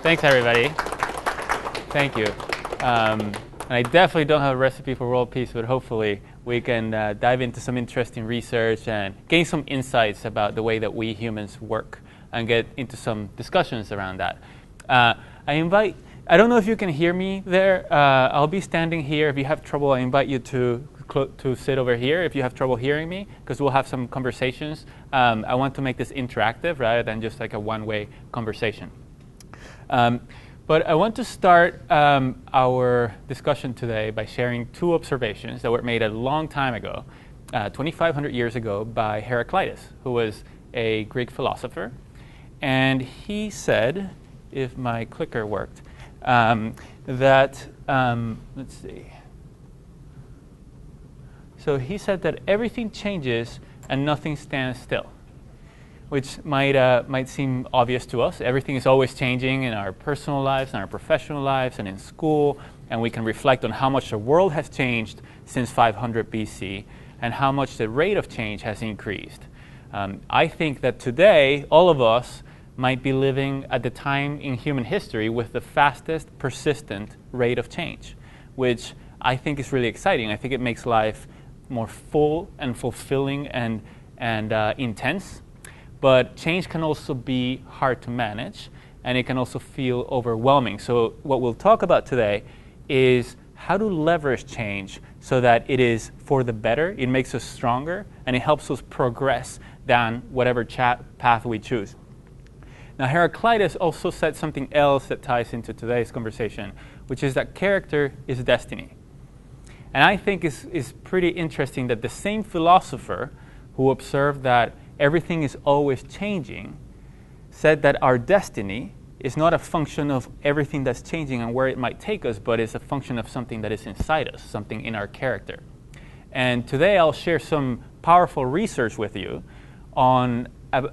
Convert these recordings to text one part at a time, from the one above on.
Thanks, everybody. Thank you. And I definitely don't have a recipe for world peace, but hopefully we can dive into some interesting research and gain some insights about the way that we humans work and get into some discussions around that. I don't know if you can hear me there. I'll be standing here. If you have trouble, I invite you to sit over here if you have trouble hearing me, because we'll have some conversations. I want to make this interactive rather than just like a one-way conversation. But I want to start our discussion today by sharing two observations that were made a long time ago, 2,500 years ago, by Heraclitus, who was a Greek philosopher. And he said, if my clicker worked, let's see. So he said that everything changes and nothing stands still, which might seem obvious to us. Everything is always changing in our personal lives, in our professional lives, and in school, and we can reflect on how much the world has changed since 500 BC and how much the rate of change has increased. I think that today, all of us might be living at the time in human history with the fastest persistent rate of change, which I think is really exciting. I think it makes life more full and fulfilling and intense. But change can also be hard to manage, and it can also feel overwhelming. So what we'll talk about today is how to leverage change so that it is for the better, it makes us stronger, and it helps us progress down whatever path we choose. Now, Heraclitus also said something else that ties into today's conversation, which is that character is destiny. And I think it's pretty interesting that the same philosopher who observed that everything is always changing said that our destiny is not a function of everything that's changing and where it might take us, but is a function of something that is inside us, something in our character. And today I'll share some powerful research with you on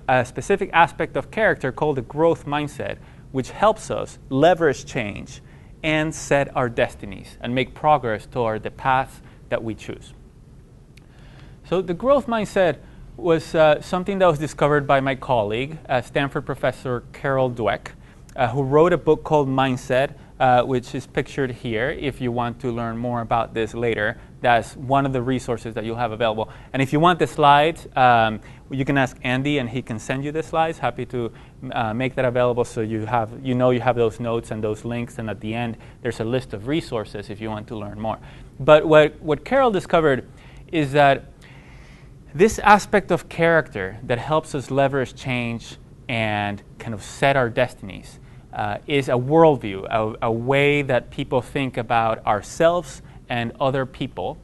a specific aspect of character called the growth mindset, which helps us leverage change and set our destinies and make progress toward the path that we choose. So the growth mindset was something that was discovered by my colleague, Stanford professor Carol Dweck, who wrote a book called Mindset, which is pictured here. If you want to learn more about this later, that's one of the resources that you'll have available. And if you want the slides, you can ask Andy, and he can send you the slides. Happy to make that available so you have those notes and those links. And at the end, there's a list of resources if you want to learn more. But what Carol discovered is that this aspect of character that helps us leverage change and kind of set our destinies is a worldview, a way that people think about ourselves and other people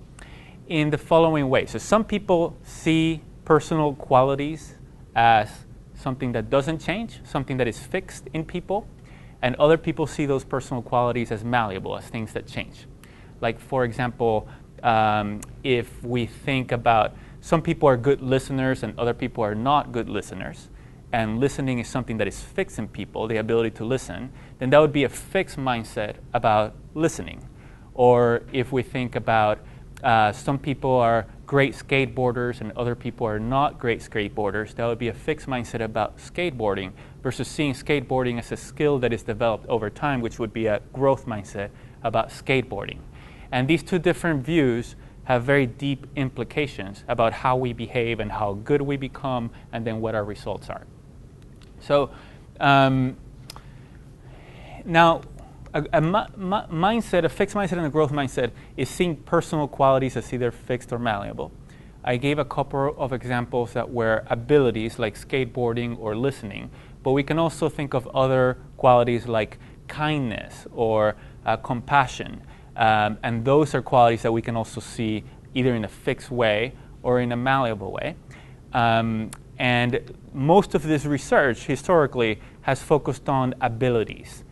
in the following way. So some people see personal qualities as something that doesn't change, something that is fixed in people, and other people see those personal qualities as malleable, as things that change. Like, for example, if we think about some people are good listeners and other people are not good listeners, and listening is something that is fixed in people, the ability to listen, then that would be a fixed mindset about listening. Or if we think about some people are great skateboarders and other people are not great skateboarders, that would be a fixed mindset about skateboarding versus seeing skateboarding as a skill that is developed over time, which would be a growth mindset about skateboarding. And these two different views have very deep implications about how we behave and how good we become, and then what our results are. So now a fixed mindset and a growth mindset is seeing personal qualities as either fixed or malleable. I gave a couple of examples that were abilities like skateboarding or listening, but we can also think of other qualities like kindness or compassion. And those are qualities that we can also see either in a fixed way or in a malleable way. And most of this research historically has focused on abilities.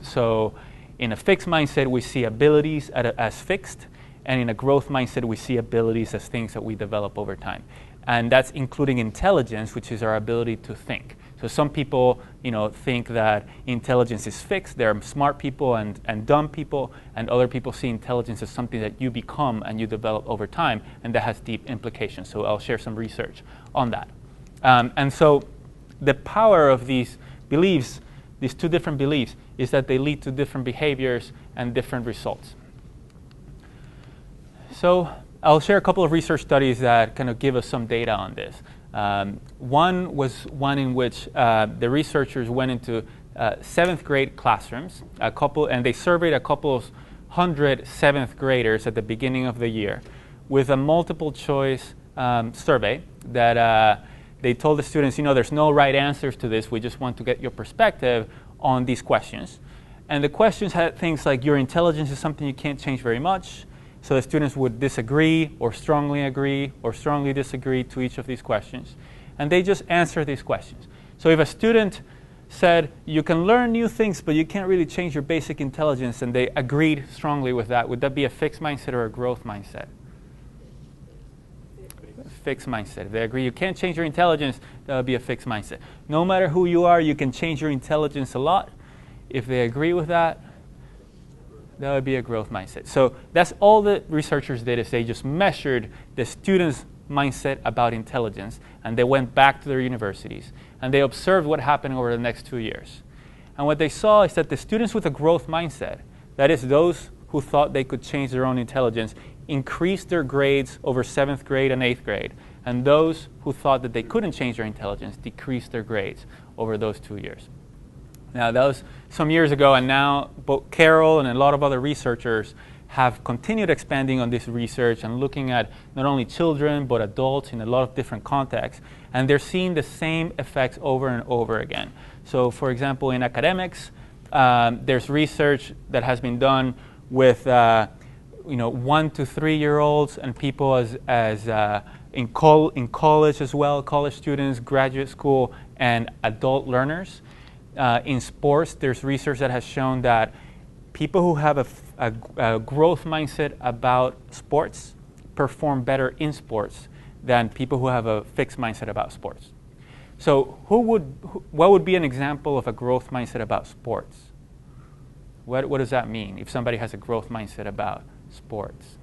So in a fixed mindset, we see abilities as fixed, and in a growth mindset, we see abilities as things that we develop over time. And that's including intelligence, which is our ability to think. So some people, think that intelligence is fixed. There are smart people and dumb people, and other people see intelligence as something that you become and you develop over time, and that has deep implications. So I'll share some research on that. And so the power of these beliefs these two different beliefs, is that they lead to different behaviors and different results. So I'll share a couple of research studies that kind of give us some data on this. One was one in which the researchers went into 7th grade classrooms, and they surveyed a couple of 100 7th graders at the beginning of the year with a multiple choice survey that they told the students, there's no right answers to this. We just want to get your perspective on these questions. And the questions had things like your intelligence is something you can't change very much. So the students would disagree or strongly disagree to each of these questions. And they just answer these questions. So if a student said, you can learn new things, but you can't really change your basic intelligence, and they agreed strongly with that, would that be a fixed mindset or a growth mindset? Fixed mindset. If they agree you can't change your intelligence, that would be a fixed mindset. No matter who you are, you can change your intelligence a lot. If they agree with that, that would be a growth mindset. So that's all the researchers did, is they just measured the students' mindset about intelligence, and they went back to their universities, and they observed what happened over the next 2 years. And what they saw is that the students with a growth mindset, that is those who thought they could change their own intelligence, increased their grades over 7th grade and 8th grade, and those who thought that they couldn't change their intelligence decreased their grades over those 2 years. Now, that was some years ago, and now both Carol and a lot of other researchers have continued expanding on this research and looking at not only children but adults in a lot of different contexts, and they're seeing the same effects over and over again. So, for example, in academics, there's research that has been done with 1 to 3 year olds and people in college as well, college students, graduate school, and adult learners. In sports, there's research that has shown that people who have a growth mindset about sports perform better in sports than people who have a fixed mindset about sports. So what would be an example of a growth mindset about sports? What does that mean if somebody has a growth mindset about sports?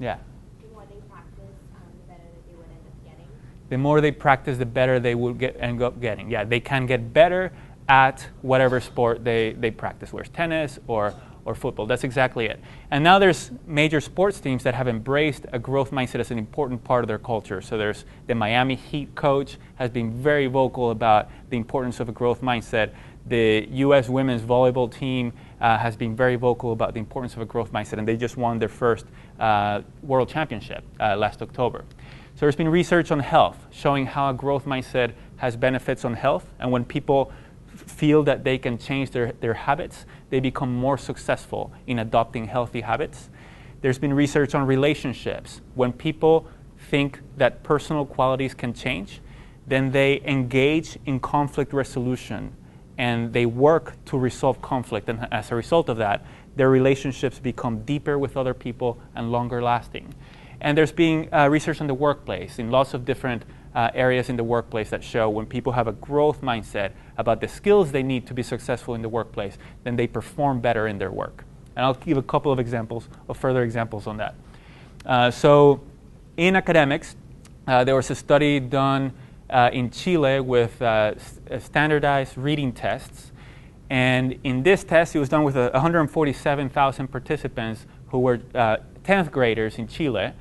Yeah. The more they practice, the better that they would end up getting. The more they practice, the better they will end up getting. Yeah, they can get better at whatever sport they practice, whether it's tennis or football. That's exactly it. And now there's major sports teams that have embraced a growth mindset as an important part of their culture. So there's the Miami Heat coach has been very vocal about the importance of a growth mindset. The U.S. women's volleyball team has been very vocal about the importance of a growth mindset, and they just won their first world championship last October. So there's been research on health showing how a growth mindset has benefits on health, and when people feel that they can change their habits, they become more successful in adopting healthy habits. There's been research on relationships. When people think that personal qualities can change, then they engage in conflict resolution and they work to resolve conflict. And as a result of that, their relationships become deeper with other people and longer lasting. And there's been research on the workplace in lots of different areas in the workplace that show when people have a growth mindset about the skills they need to be successful in the workplace, then they perform better in their work. And I'll give a couple of examples, of further examples on that. So in academics, there was a study done in Chile with standardized reading tests. And in this test, it was done with 147,000 participants who were 10th graders in Chile.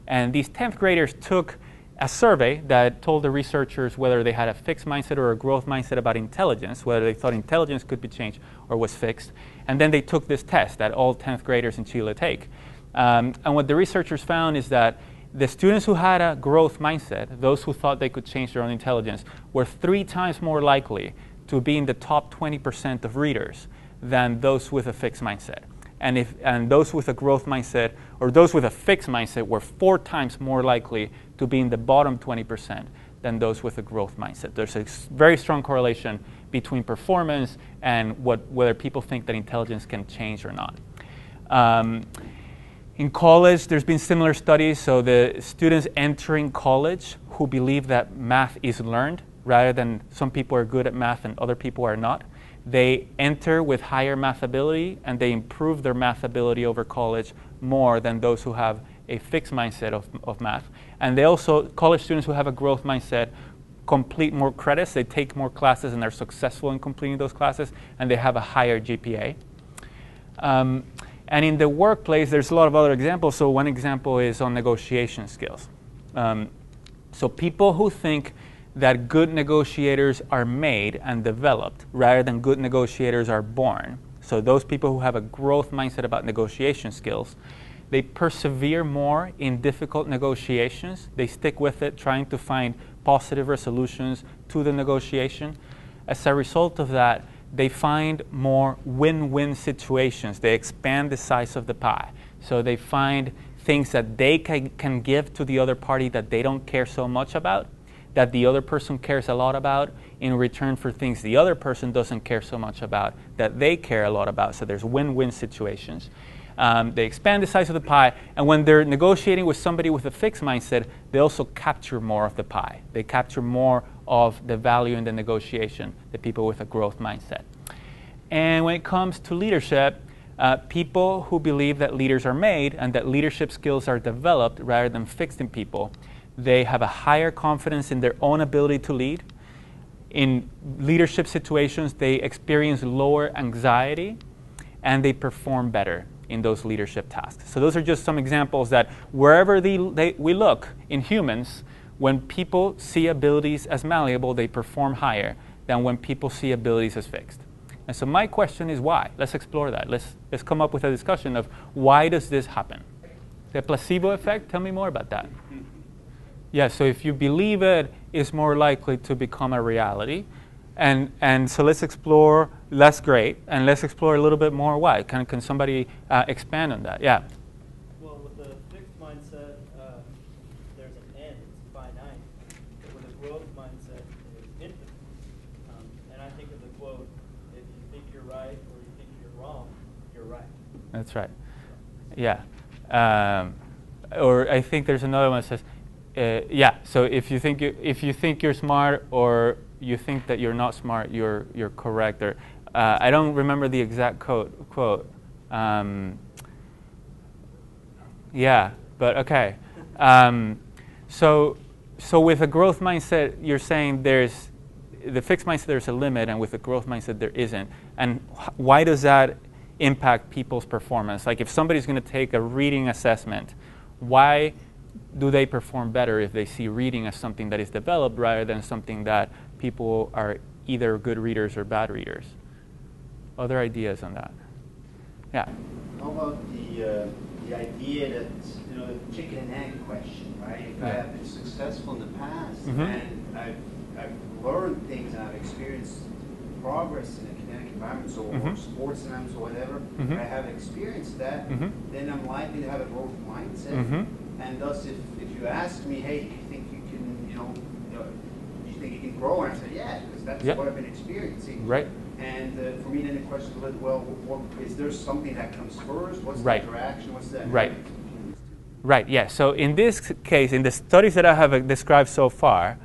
And these 10th graders took a survey that told the researchers whether they had a fixed mindset or a growth mindset about intelligence, whether they thought intelligence could be changed or was fixed. And then they took this test that all 10th graders in Chile take. And what the researchers found is that the students who had a growth mindset, those who thought they could change their own intelligence, were 3 times more likely to be in the top 20% of readers than those with a fixed mindset. And those with a growth mindset or those with a fixed mindset were 4 times more likely to be in the bottom 20% than those with a growth mindset. There's a very strong correlation between performance and whether people think that intelligence can change or not. In college, there's been similar studies. So the students entering college who believe that math is learned rather than some people are good at math and other people are not, they enter with higher math ability and they improve their math ability over college more than those who have a fixed mindset of math. And they also, college students who have a growth mindset complete more credits, they take more classes and are successful in completing those classes, and they have a higher GPA. And in the workplace, there's a lot of other examples. So one example is on negotiation skills. So people who think that good negotiators are made and developed rather than good negotiators are born. So those people who have a growth mindset about negotiation skills, they persevere more in difficult negotiations. They stick with it, trying to find positive resolutions to the negotiation. As a result of that, they find more win-win situations. They expand the size of the pie. So they find things that they can give to the other party that they don't care so much about, that the other person cares a lot about, in return for things the other person doesn't care so much about, that they care a lot about. So there's win-win situations. They expand the size of the pie, and when they're negotiating with somebody with a fixed mindset, they also capture more of the pie. They capture more of the value in the negotiation, the people with a growth mindset. And when it comes to leadership, people who believe that leaders are made and that leadership skills are developed rather than fixed in people, they have a higher confidence in their own ability to lead. In leadership situations, they experience lower anxiety, and they perform better in those leadership tasks. So those are just some examples that wherever we look in humans, when people see abilities as malleable, they perform higher than when people see abilities as fixed. And so my question is why? Let's explore that. Let's come up with a discussion of why does this happen? The placebo effect, tell me more about that. Yeah, so if you believe it, it's more likely to become a reality. And so let's explore, that's great, and let's explore a little bit more why. Can somebody expand on that? Yeah. Well, with the fixed mindset, there's an end, it's finite. But with a growth mindset, it's infinite. And I think of the quote, if you think you're right or you think you're wrong, you're right. That's right. Yeah. Or I think there's another one that says, yeah, so if you think you're smart or you think that you're not smart, you're correct. Or I don't remember the exact quote. Yeah, but okay. So with a growth mindset, you're saying there's the fixed mindset. There's a limit, and with a growth mindset, there isn't. And why does that impact people's performance? Like if somebody's going to take a reading assessment, why do they perform better if they see reading as something that is developed rather than something that people are either good readers or bad readers? Other ideas on that? Yeah. How about the idea that, the chicken and egg question, right? If I have been successful in the past and I've learned things and I've experienced progress in academic environments or sports environments or whatever, I have experienced that, then I'm likely to have a growth mindset. And thus, if you ask me, hey, do you think you can, do you think you can grow? And I said, yeah, because that's what I've been experiencing. Right. And for me, then the question is, well, is there something that comes first? What's the interaction? What's that? Right. Right, yeah. So in this case, in the studies that I have described so far,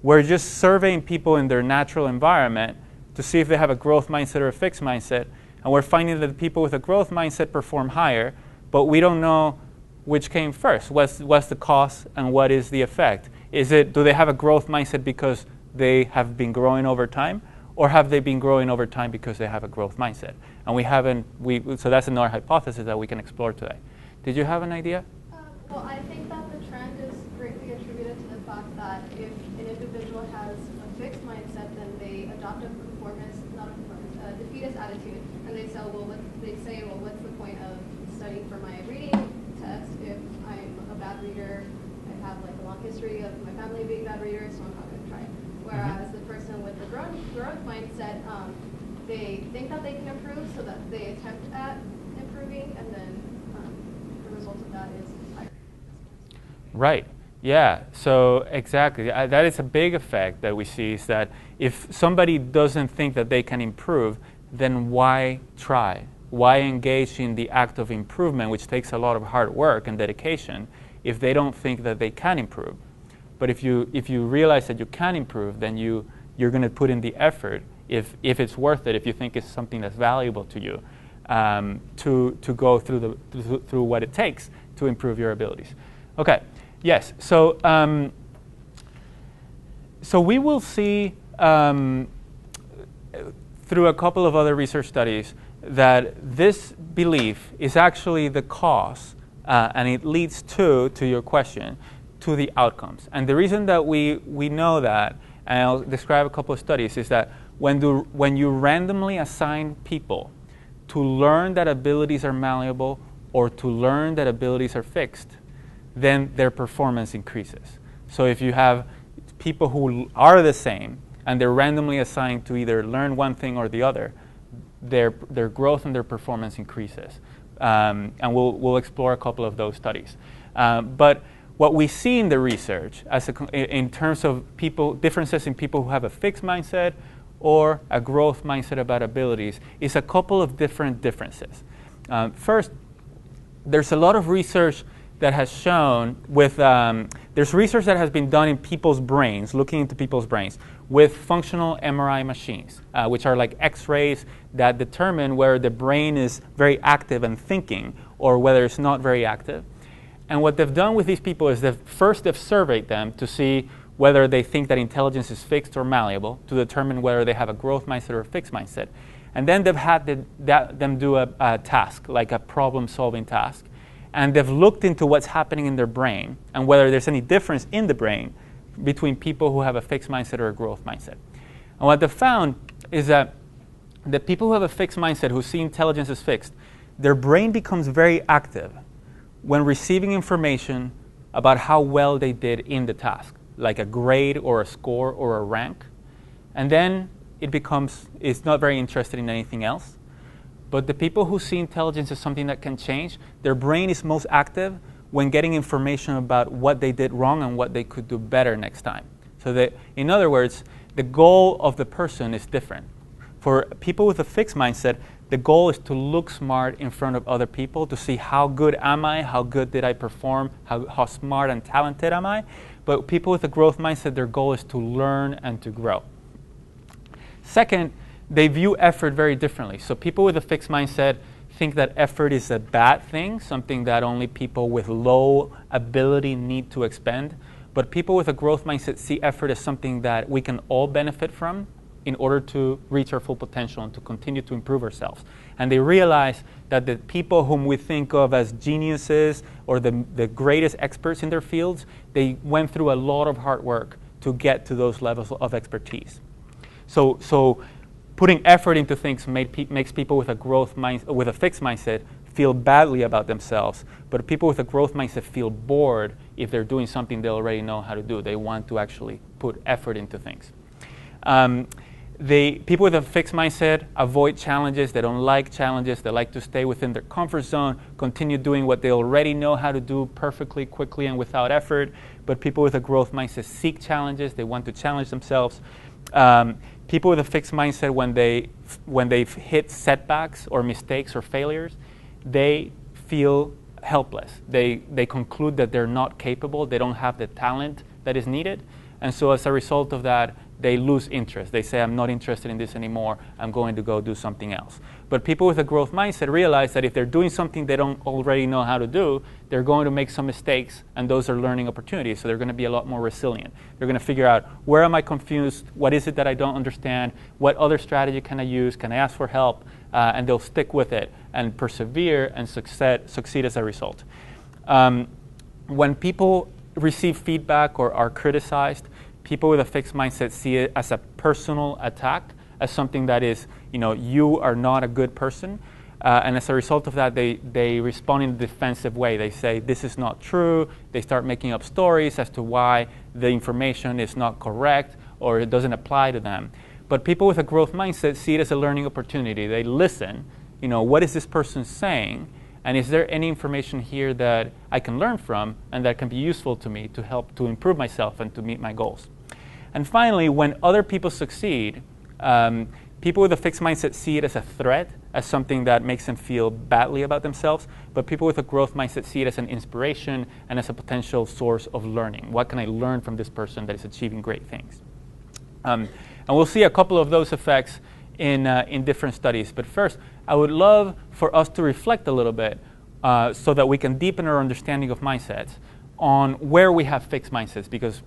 we're just surveying people in their natural environment to see if they have a growth mindset or a fixed mindset. And we're finding that the people with a growth mindset perform higher, but we don't know which came first. What's the cause and what is the effect? Do they have a growth mindset because they have been growing over time, or have they been growing over time because they have a growth mindset? And so that's another hypothesis that we can explore today. Did you have an idea? Well, I think that the trend is greatly attributed to the fact that if an individual has a fixed mindset, then they adopt a defeatist attitude, and they say, well, what's the point of studying for my reading test if I'm a bad reader? I have a long history of my family being bad readers, so I'm not going to try it. Whereas the person with the growth mindset, they think that they can improve, so that they attempt at improving, and then the result of that is higher. Right. Yeah. So exactly, that is a big effect that we see, is that if somebody doesn't think that they can improve, then why try? Why engage in the act of improvement, which takes a lot of hard work and dedication, if they don't think that they can improve? But if you realize that you can improve, then you're going to put in the effort, if it's worth it, if you think it's something that's valuable to you, to go through what it takes to improve your abilities. Okay. Yes. So So we will see through a couple of other research studies that this belief is actually the cause, and it leads to your question, to the outcomes. And the reason that we know that, and I'll describe a couple of studies, is that when you randomly assign people to learn that abilities are malleable or to learn that abilities are fixed, then their performance increases. So if you have people who are the same and they're randomly assigned to either learn one thing or the other, their growth and their performance increases. And we'll explore a couple of those studies. But what we see in the research in terms of differences in people who have a fixed mindset or a growth mindset about abilities is a couple of different differences. First, there's a lot of research that has shown there's research that has been done in people's brains, looking into people's brains, with functional MRI machines, which are like X-rays that determine whether the brain is very active and thinking or whether it's not very active. And what they've done with these people is they've surveyed them to see whether they think that intelligence is fixed or malleable, to determine whether they have a growth mindset or a fixed mindset. And then they've had them do a task, like a problem-solving task. And they've looked into what's happening in their brain and whether there's any difference in the brain between people who have a fixed mindset or a growth mindset. And what they've found is that the people who have a fixed mindset, who see intelligence as fixed, their brain becomes very active when receiving information about how well they did in the task, like a grade or a score or a rank. And then it's not very interested in anything else. But the people who see intelligence as something that can change, their brain is most active when getting information about what they did wrong and what they could do better next time. So that, in other words, the goal of the person is different. For people with a fixed mindset, the goal is to look smart in front of other people, to see how good am I, how good did I perform, how smart and talented am I. But people with a growth mindset, their goal is to learn and to grow. Second, they view effort very differently. So people with a fixed mindset think that effort is a bad thing, something that only people with low ability need to expend. But people with a growth mindset see effort as something that we can all benefit from in order to reach our full potential and to continue to improve ourselves. And they realize that the people whom we think of as geniuses or the greatest experts in their fields, they went through a lot of hard work to get to those levels of expertise. So putting effort into things makes people with a fixed mindset feel badly about themselves, but people with a growth mindset feel bored if they're doing something they already know how to do. They want to actually put effort into things. People with a fixed mindset avoid challenges. They don't like challenges. They like to stay within their comfort zone, continue doing what they already know how to do perfectly, quickly, and without effort. But people with a growth mindset seek challenges. They want to challenge themselves. People with a fixed mindset, when they've hit setbacks or mistakes or failures, they feel helpless. They conclude that they're not capable. They don't have the talent that is needed. And so as a result of that, they lose interest. They say, I'm not interested in this anymore. I'm going to go do something else. But people with a growth mindset realize that if they're doing something they don't already know how to do, they're going to make some mistakes, and those are learning opportunities. So they're going to be a lot more resilient. They're going to figure out, where am I confused? What is it that I don't understand? What other strategy can I use? Can I ask for help? And they'll stick with it and persevere and succeed as a result. When people receive feedback or are criticized, people with a fixed mindset see it as a personal attack, as something that is, you are not a good person. And as a result of that, they respond in a defensive way. They say, this is not true. They start making up stories as to why the information is not correct or it doesn't apply to them. But people with a growth mindset see it as a learning opportunity. They listen, what is this person saying? And is there any information here that I can learn from and that can be useful to me to help to improve myself and to meet my goals? And finally, when other people succeed, people with a fixed mindset see it as a threat, as something that makes them feel badly about themselves. But people with a growth mindset see it as an inspiration and as a potential source of learning. What can I learn from this person that is achieving great things? And we'll see a couple of those effects in different studies. But first, I would love for us to reflect a little bit so that we can deepen our understanding of mindsets on where we have fixed mindsets, because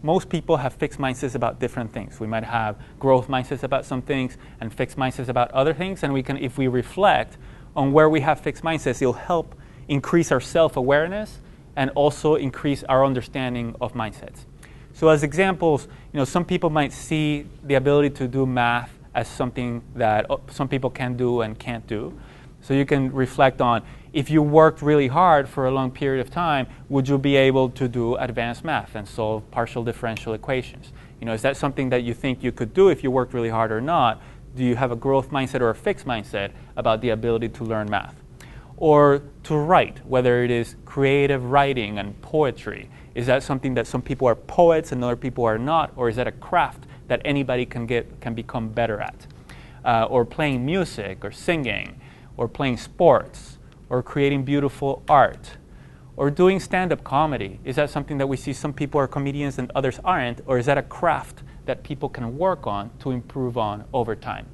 most people have fixed mindsets about different things. We might have growth mindsets about some things and fixed mindsets about other things. And we can, if we reflect on where we have fixed mindsets, it'll help increase our self-awareness and also increase our understanding of mindsets. So as examples, some people might see the ability to do math as something that some people can do and can't do. So you can reflect on, if you worked really hard for a long period of time, would you be able to do advanced math and solve partial differential equations? Is that something that you think you could do if you worked really hard or not? Do you have a growth mindset or a fixed mindset about the ability to learn math? Or to write, whether it is creative writing and poetry. Is that something that some people are poets and other people are not? Or is that a craft that anybody can become better at? Or playing music or singing, or playing sports, or creating beautiful art, or doing stand-up comedy. Is that something that we see some people are comedians and others aren't? Or is that a craft that people can work on to improve on over time?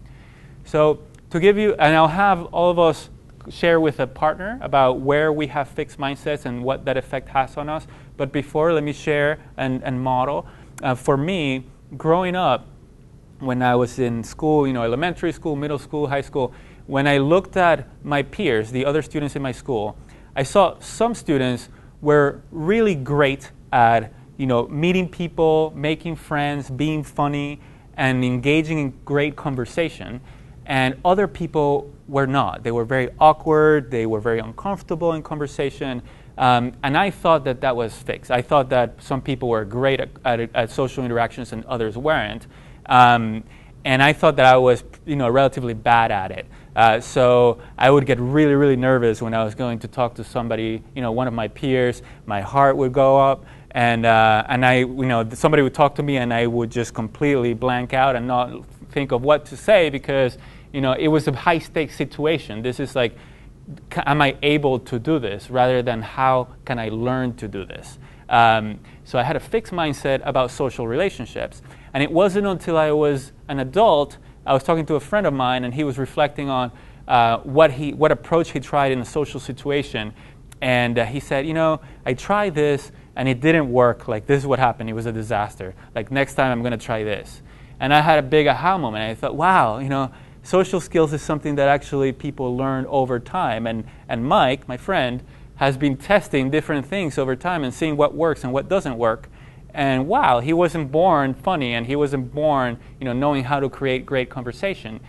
So to give you, and I'll have all of us share with a partner about where we have fixed mindsets and what that effect has on us. But before, let me share and model. For me, growing up, when I was in school, elementary school, middle school, high school, when I looked at my peers, the other students in my school, I saw some students were really great at meeting people, making friends, being funny, and engaging in great conversation. And other people were not. They were very awkward. They were very uncomfortable in conversation. And I thought that was fixed. I thought that some people were great at social interactions and others weren't. And I thought that I was relatively bad at it. So I would get really, really nervous when I was going to talk to somebody, one of my peers. My heart would go up. And somebody would talk to me and I would just completely blank out and not think of what to say because, it was a high-stakes situation. This is like, am I able to do this rather than how can I learn to do this? So I had a fixed mindset about social relationships. And it wasn't until I was an adult, I was talking to a friend of mine and he was reflecting on what approach he tried in a social situation. And he said, I tried this and it didn't work. Like, this is what happened. It was a disaster. Like, next time I'm going to try this. And I had a big aha moment. I thought, wow, social skills is something that actually people learn over time. And Mike, my friend, has been testing different things over time and seeing what works and what doesn't work. And wow, he wasn't born funny and he wasn't born, knowing how to create great conversation.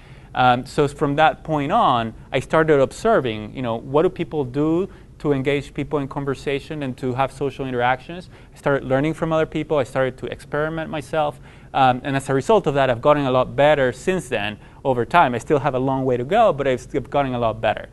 So from that point on, I started observing, what do people do to engage people in conversation and to have social interactions. I started learning from other people. I started to experiment myself. And as a result of that, I've gotten a lot better since then over time. I still have a long way to go, but I've gotten a lot better.